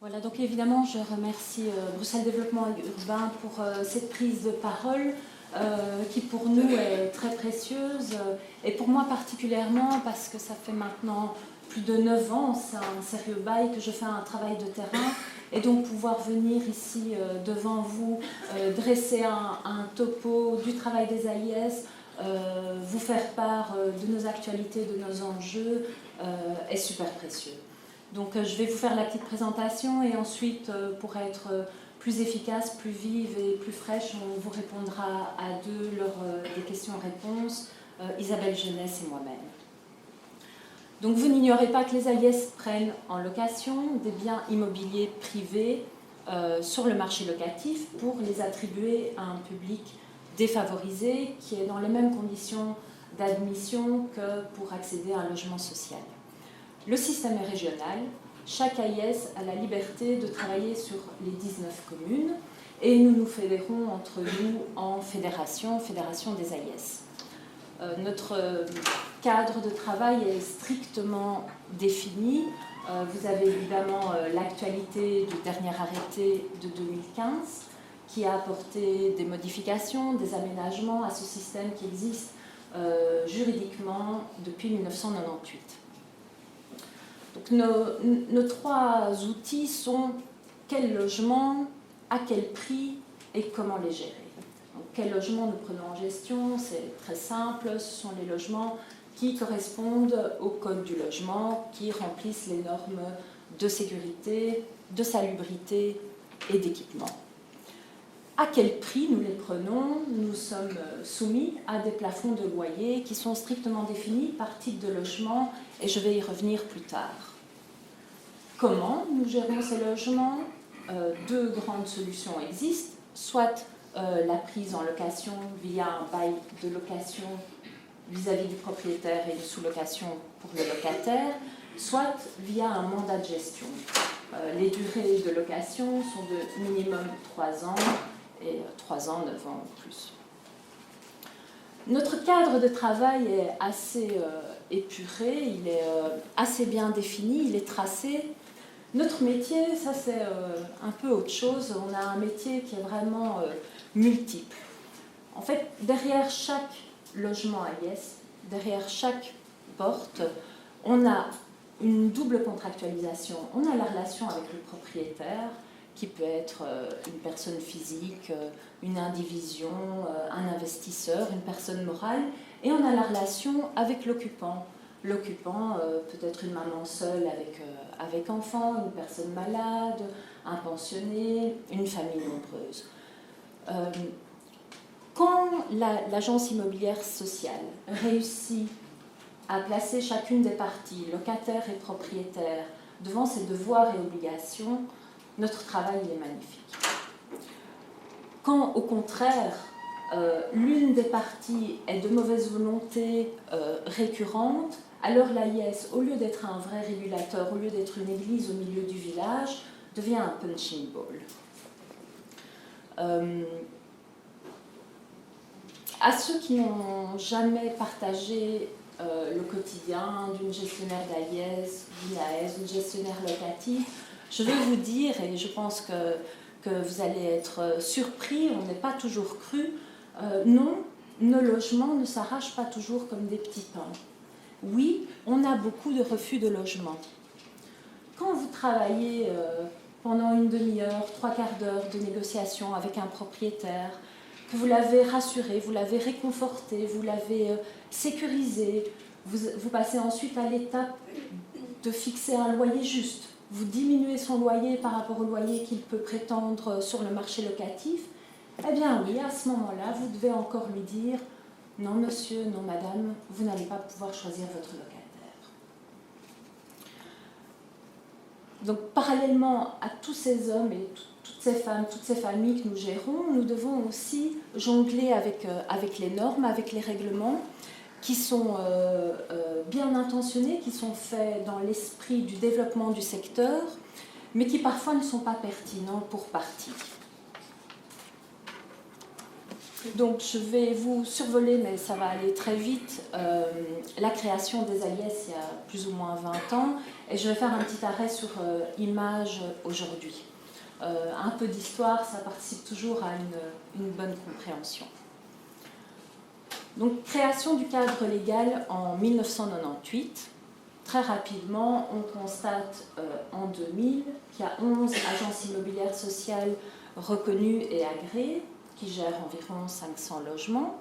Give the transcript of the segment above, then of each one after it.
Voilà, donc évidemment, je remercie Bruxelles Développement Urbain pour cette prise de parole qui pour nous est très précieuse et pour moi particulièrement parce que ça fait maintenant plus de 9 ans, c'est un sérieux bail que je fais un travail de terrain et donc pouvoir venir ici devant vous dresser un topo du travail des AIS, vous faire part de nos actualités, de nos enjeux est super précieux. Donc je vais vous faire la petite présentation et ensuite, pour être plus efficace, plus vive et plus fraîche, on vous répondra à deux lors des questions-réponses, Isabelle Jeunesse et moi-même. Donc vous n'ignorez pas que les AIS prennent en location des biens immobiliers privés sur le marché locatif pour les attribuer à un public défavorisé qui est dans les mêmes conditions d'admission que pour accéder à un logement social. Le système est régional. Chaque AIS a la liberté de travailler sur les 19 communes et nous nous fédérons entre nous en fédération des AIS. Notre cadre de travail est strictement défini. Vous avez évidemment l'actualité du dernier arrêté de 2015 qui a apporté des modifications, des aménagements à ce système qui existe juridiquement depuis 1998. Donc nos trois outils sont quel logement, à quel prix et comment les gérer. Donc, quel logement nous prenons en gestion, c'est très simple, ce sont les logements qui correspondent au code du logement, qui remplissent les normes de sécurité, de salubrité et d'équipement. À quel prix nous les prenons? Nous sommes soumis à des plafonds de loyer qui sont strictement définis par type de logement et je vais y revenir plus tard. Comment nous gérons ces logements? Deux grandes solutions existent, soit la prise en location via un bail de location vis-à-vis du propriétaire et une sous-location pour le locataire, soit via un mandat de gestion. Les durées de location sont de minimum 3 ans et 3 ans, 9 ans ou plus. Notre cadre de travail est assez épuré, il est assez bien défini, il est tracé. Notre métier, ça c'est un peu autre chose, on a un métier qui est vraiment multiple. En fait, derrière chaque logement AIS, derrière chaque porte, on a une double contractualisation. On a la relation avec le propriétaire, qui peut être une personne physique, une indivision, un investisseur, une personne morale, et on a la relation avec l'occupant. L'occupant peut être une maman seule avec enfant, une personne malade, un pensionné, une famille nombreuse. Quand l'agence immobilière sociale réussit à placer chacune des parties, locataire et propriétaire, devant ses devoirs et obligations, notre travail est magnifique. Quand, au contraire, l'une des parties est de mauvaise volonté récurrente, alors l'AIS, au lieu d'être un vrai régulateur, au lieu d'être une église au milieu du village, devient un punching ball. À ceux qui n'ont jamais partagé le quotidien d'une gestionnaire d'AIS, d'une AS, d'une gestionnaire locative, je vais vous dire, et je pense que vous allez être surpris, on n'est pas toujours cru, non, nos logements ne s'arrachent pas toujours comme des petits pains. Oui, on a beaucoup de refus de logement. Quand vous travaillez pendant une demi-heure, 3/4 d'heure de négociation avec un propriétaire, que vous l'avez rassuré, vous l'avez réconforté, vous l'avez sécurisé, vous passez ensuite à l'étape de fixer un loyer juste. Vous diminuez son loyer par rapport au loyer qu'il peut prétendre sur le marché locatif, eh bien oui, à ce moment-là, vous devez encore lui dire « Non monsieur, non madame, vous n'allez pas pouvoir choisir votre locataire ». Donc parallèlement à tous ces hommes et toutes ces femmes, toutes ces familles que nous gérons, nous devons aussi jongler avec les normes, avec les règlements qui sont bien intentionnés, qui sont faits dans l'esprit du développement du secteur, mais qui parfois ne sont pas pertinents pour partie. Donc je vais vous survoler, mais ça va aller très vite, la création des AIS il y a plus ou moins 20 ans, et je vais faire un petit arrêt sur Images aujourd'hui. Un peu d'histoire, ça participe toujours à une bonne compréhension. Donc création du cadre légal en 1998. Très rapidement, on constate en 2000 qu'il y a 11 agences immobilières sociales reconnues et agréées, qui gère environ 500 logements,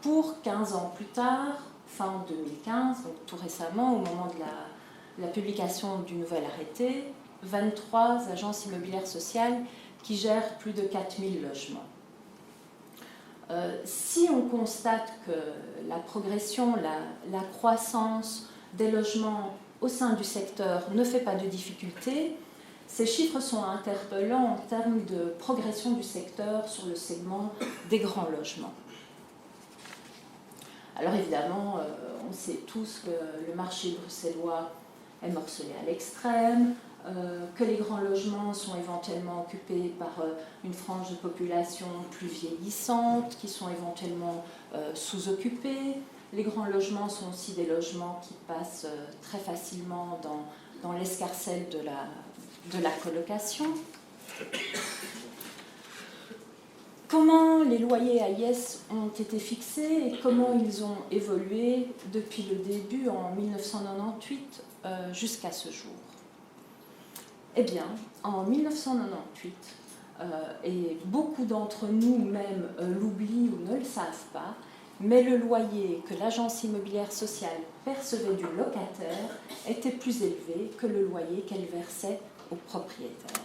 pour 15 ans plus tard, fin 2015, donc tout récemment, au moment de la publication du nouvel arrêté, 23 agences immobilières sociales qui gèrent plus de 4000 logements. Si on constate que la progression, la croissance des logements au sein du secteur ne fait pas de difficulté, ces chiffres sont interpellants en termes de progression du secteur sur le segment des grands logements. Alors évidemment, on sait tous que le marché bruxellois est morcelé à l'extrême, que les grands logements sont éventuellement occupés par une frange de population plus vieillissante, qui sont éventuellement sous-occupés. Les grands logements sont aussi des logements qui passent très facilement dans l'escarcelle de la colocation. Comment les loyers AIS ont été fixés et comment ils ont évolué depuis le début en 1998 jusqu'à ce jour? Eh bien, en 1998, et beaucoup d'entre nous même l'oublient ou ne le savent pas, mais le loyer que l'agence immobilière sociale percevait du locataire était plus élevé que le loyer qu'elle versait au propriétaire.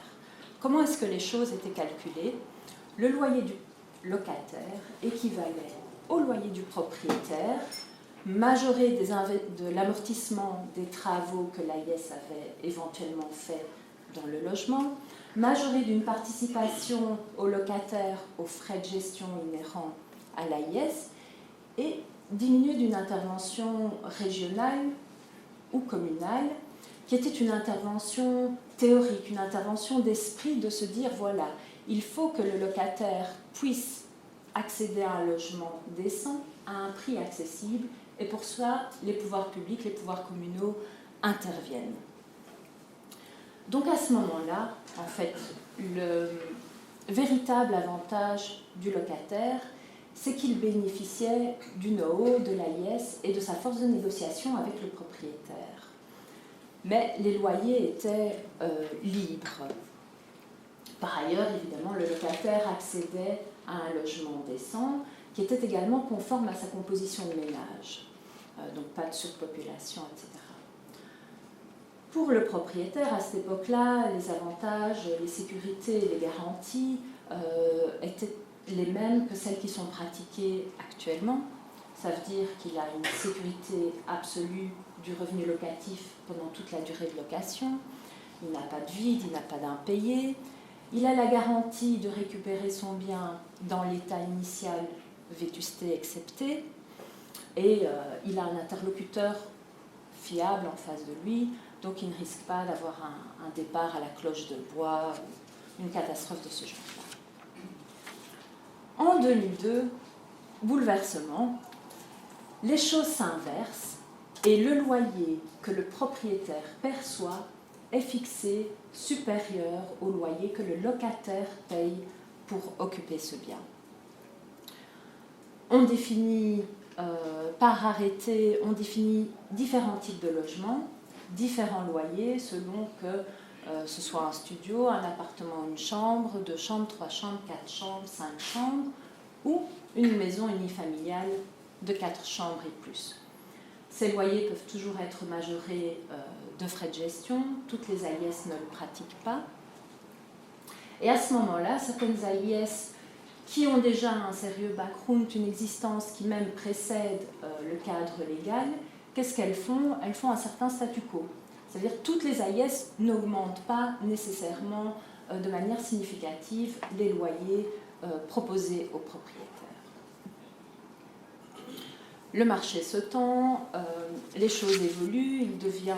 Comment est-ce que les choses étaient calculées? Le loyer du locataire équivalait au loyer du propriétaire, majoré de l'amortissement des travaux que l'AIS avait éventuellement fait dans le logement, majoré d'une participation au locataire aux frais de gestion inhérents à l'AIS et diminué d'une intervention régionale ou communale qui était une intervention théorique, une intervention d'esprit de se dire voilà, il faut que le locataire puisse accéder à un logement décent à un prix accessible et pour cela les pouvoirs publics, les pouvoirs communaux interviennent. Donc à ce moment-là, en fait, le véritable avantage du locataire, c'est qu'il bénéficiait du know-how de l'AIS et de sa force de négociation avec le propriétaire. Mais les loyers étaient libres. Par ailleurs, évidemment, le locataire accédait à un logement décent qui était également conforme à sa composition de ménage. Donc pas de surpopulation, etc. Pour le propriétaire, à cette époque-là, les avantages, les sécurités et les garanties étaient les mêmes que celles qui sont pratiquées actuellement. Ça veut dire qu'il a une sécurité absolue du revenu locatif pendant toute la durée de location. Il n'a pas de vide, il n'a pas d'impayé. Il a la garantie de récupérer son bien dans l'état initial, vétusté excepté. Et il a un interlocuteur fiable en face de lui, donc il ne risque pas d'avoir un départ à la cloche de bois, une catastrophe de ce genre-là. En 2002, bouleversement, les choses s'inversent et le loyer que le propriétaire perçoit est fixé supérieur au loyer que le locataire paye pour occuper ce bien. On définit par arrêté, on définit différents types de logements, différents loyers selon que ce soit un studio, un appartement, une chambre, 2 chambres, 3 chambres, 4 chambres, 5 chambres ou une maison unifamiliale de 4 chambres et plus. Ces loyers peuvent toujours être majorés de frais de gestion, toutes les AIS ne le pratiquent pas. Et à ce moment-là, certaines AIS qui ont déjà un sérieux background, une existence qui même précède le cadre légal, qu'est-ce qu'elles font? Elles font un certain statu quo. C'est-à-dire que toutes les AIS n'augmentent pas nécessairement de manière significative les loyers proposés aux propriétaires. Le marché se tend, les choses évoluent, il devient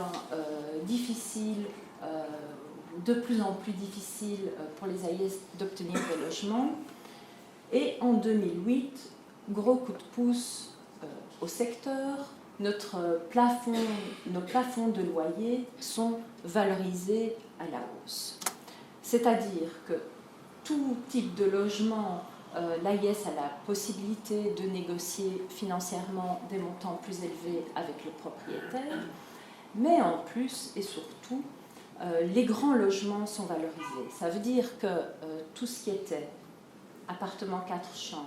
difficile, de plus en plus difficile pour les AIS d'obtenir des logements. Et en 2008, gros coup de pouce au secteur, nos plafonds de loyer sont valorisés à la hausse. C'est-à-dire que tout type de logement, l'AIS a la possibilité de négocier financièrement des montants plus élevés avec le propriétaire, mais en plus et surtout, les grands logements sont valorisés. Ça veut dire que tout ce qui était appartement 4 chambres,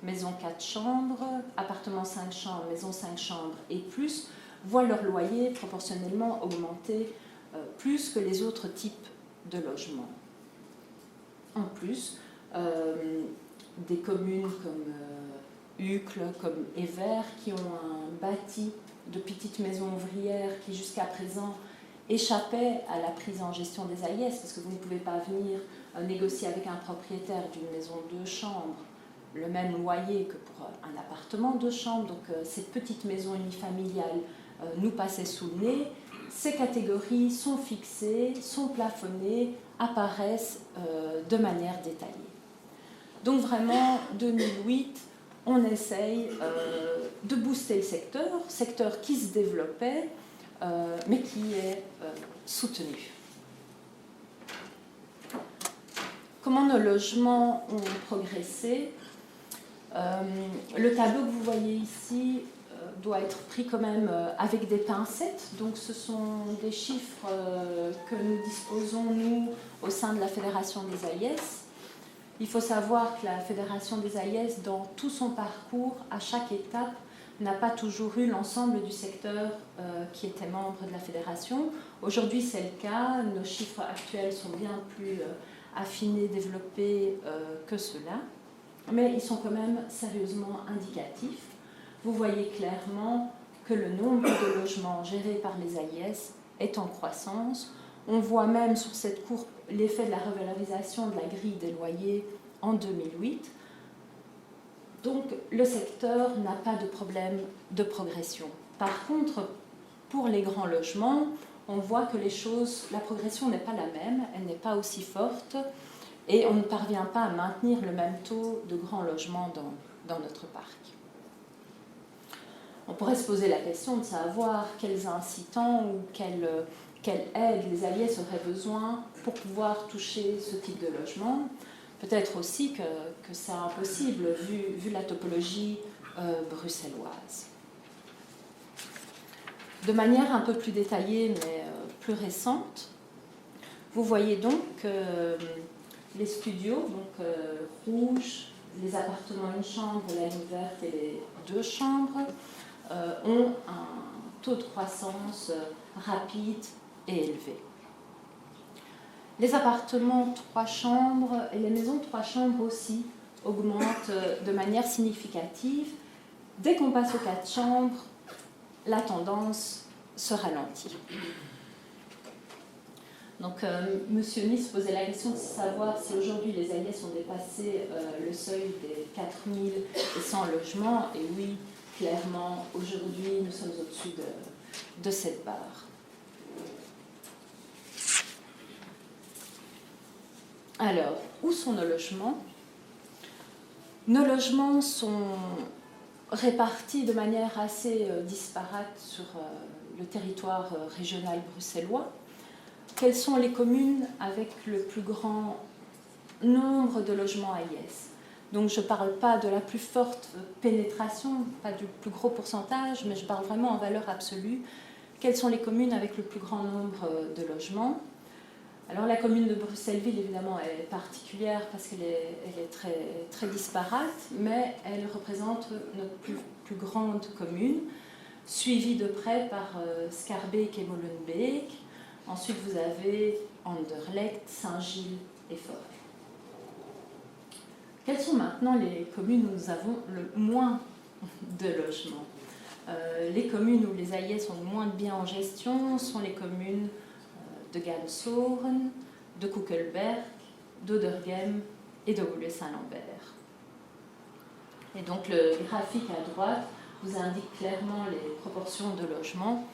maison 4 chambres, appartement 5 chambres, maison 5 chambres et plus, voient leur loyer proportionnellement augmenter plus que les autres types de logements. En plus, des communes comme Uccle, comme Evere, qui ont un bâti de petites maisons ouvrières qui jusqu'à présent échappaient à la prise en gestion des AIS, parce que vous ne pouvez pas venir négocier avec un propriétaire d'une maison 2 chambres le même loyer que pour un appartement 2 chambres. Donc ces petites maisons unifamiliales nous passaient sous le nez. Ces catégories sont fixées, sont plafonnées, apparaissent de manière détaillée. Donc vraiment, 2008, on essaye de booster le secteur qui se développait, mais qui est soutenu. Comment nos logements ont progressé? Le tableau que vous voyez ici doit être pris quand même avec des pincettes. Donc ce sont des chiffres que nous disposons, nous, au sein de la Fédération des AIS. Il faut savoir que la Fédération des AIS, dans tout son parcours, à chaque étape, n'a pas toujours eu l'ensemble du secteur qui était membre de la Fédération. Aujourd'hui, c'est le cas. Nos chiffres actuels sont bien plus affinés, développés que ceux-là. Mais ils sont quand même sérieusement indicatifs. Vous voyez clairement que le nombre de logements gérés par les AIS est en croissance. On voit même sur cette courbe l'effet de la revalorisation de la grille des loyers en 2008. Donc le secteur n'a pas de problème de progression. Par contre, pour les grands logements, on voit que la progression n'est pas la même, elle n'est pas aussi forte et on ne parvient pas à maintenir le même taux de grands logements dans notre parc. On pourrait se poser la question de savoir quels incitants ou quelle aide les AIS auraient besoin pour pouvoir toucher ce type de logement. Peut-être aussi que c'est impossible vu la topologie bruxelloise. De manière un peu plus détaillée mais plus récente, vous voyez donc que les studios, donc rouges, les appartements une chambre, la ligne verte et les 2 chambres, ont un taux de croissance rapide et élevé. Les appartements 3 chambres et les maisons 3 chambres aussi augmentent de manière significative. Dès qu'on passe aux 4 chambres, la tendance se ralentit. Donc, M. Nice posait la question de savoir si aujourd'hui les AIS ont dépassé le seuil des 4100 logements. Et oui, clairement, aujourd'hui, nous sommes au-dessus de cette barre. Alors, où sont nos logements? Nos logements sont répartis de manière assez disparate sur le territoire régional bruxellois. Quelles sont les communes avec le plus grand nombre de logements AIS? Donc je ne parle pas de la plus forte pénétration, pas du plus gros pourcentage, mais je parle vraiment en valeur absolue. Quelles sont les communes avec le plus grand nombre de logements? Alors la commune de Bruxelles-Ville, évidemment, elle est particulière parce qu'elle est très, très disparate, mais elle représente notre plus grande commune, suivie de près par Schaerbeek et Molenbeek. Ensuite, vous avez Anderlecht, Saint-Gilles et Forêt. Quelles sont maintenant les communes où nous avons le moins de logements? Les communes où les AIS ont le moins de biens en gestion sont les communes de Ganshoren, de Kuckelberg, d'Oderghem et de Woluwe-Saint-Lambert. Et donc le graphique à droite vous indique clairement les proportions de logements.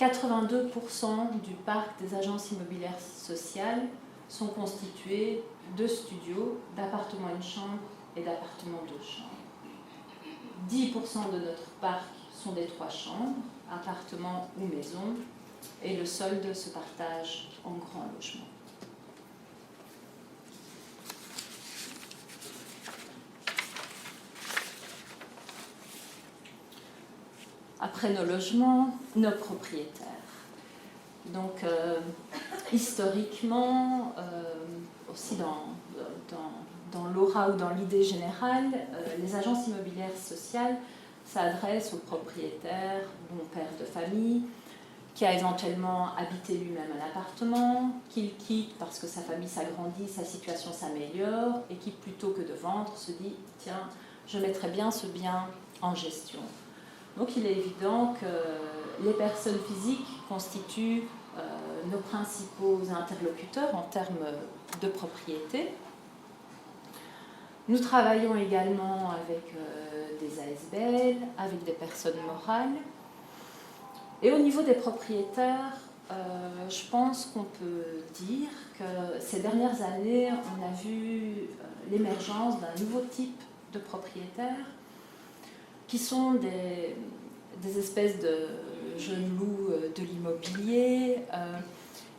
82% du parc des agences immobilières sociales sont constitués de studios, d'appartements une chambre et d'appartements deux chambres. 10% de notre parc sont des 3 chambres, appartements ou maisons, et le solde se partage en grands logements. Après nos logements, nos propriétaires. Donc, historiquement, aussi dans l'aura ou dans l'idée générale, les agences immobilières sociales s'adressent aux propriétaires, bon père de famille, qui a éventuellement habité lui-même un appartement, qu'il quitte parce que sa famille s'agrandit, sa situation s'améliore, et qui, plutôt que de vendre, se dit « Tiens, je mettrais bien ce bien en gestion ». Donc il est évident que les personnes physiques constituent nos principaux interlocuteurs en termes de propriété. Nous travaillons également avec des ASBL, avec des personnes morales. Et au niveau des propriétaires, je pense qu'on peut dire que ces dernières années, on a vu l'émergence d'un nouveau type de propriétaires qui sont des espèces de jeunes loups de l'immobilier,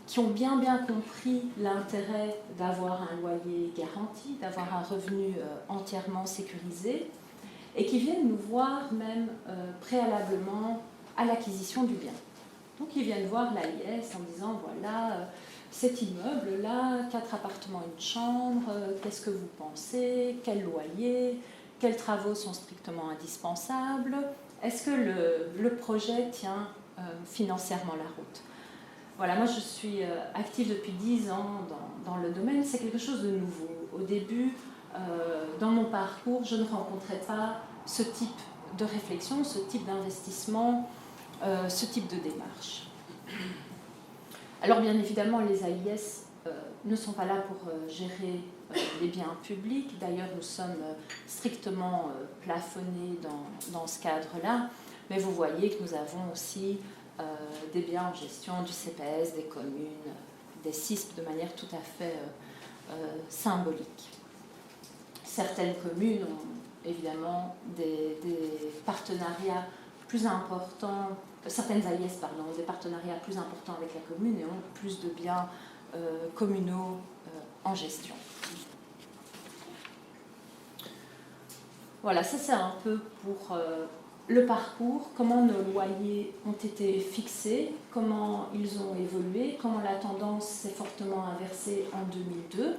qui ont bien compris l'intérêt d'avoir un loyer garanti, d'avoir un revenu entièrement sécurisé, et qui viennent nous voir même préalablement à l'acquisition du bien. Donc ils viennent voir l'AIS en disant voilà, cet immeuble-là, 4 appartements, une chambre, qu'est-ce que vous pensez, quel loyer, quels travaux sont strictement indispensables, est-ce que le projet tient financièrement la route? Voilà, moi je suis active depuis 10 ans dans le domaine, c'est quelque chose de nouveau. Au début, dans mon parcours, je ne rencontrais pas ce type de réflexion, ce type d'investissement, ce type de démarche. Alors bien évidemment, les AIS ne sont pas là pour gérer les biens publics. D'ailleurs, nous sommes strictement plafonnés dans ce cadre-là. Mais vous voyez que nous avons aussi des biens en gestion du CPS, des communes, des CISP de manière tout à fait symbolique. Certaines communes ont évidemment des partenariats plus importants, certaines AIS, pardon, ont des partenariats plus importants avec la commune et ont plus de biens communaux en gestion. Voilà, ça c'est un peu pour le parcours, comment nos loyers ont été fixés, comment ils ont évolué, comment la tendance s'est fortement inversée en 2002.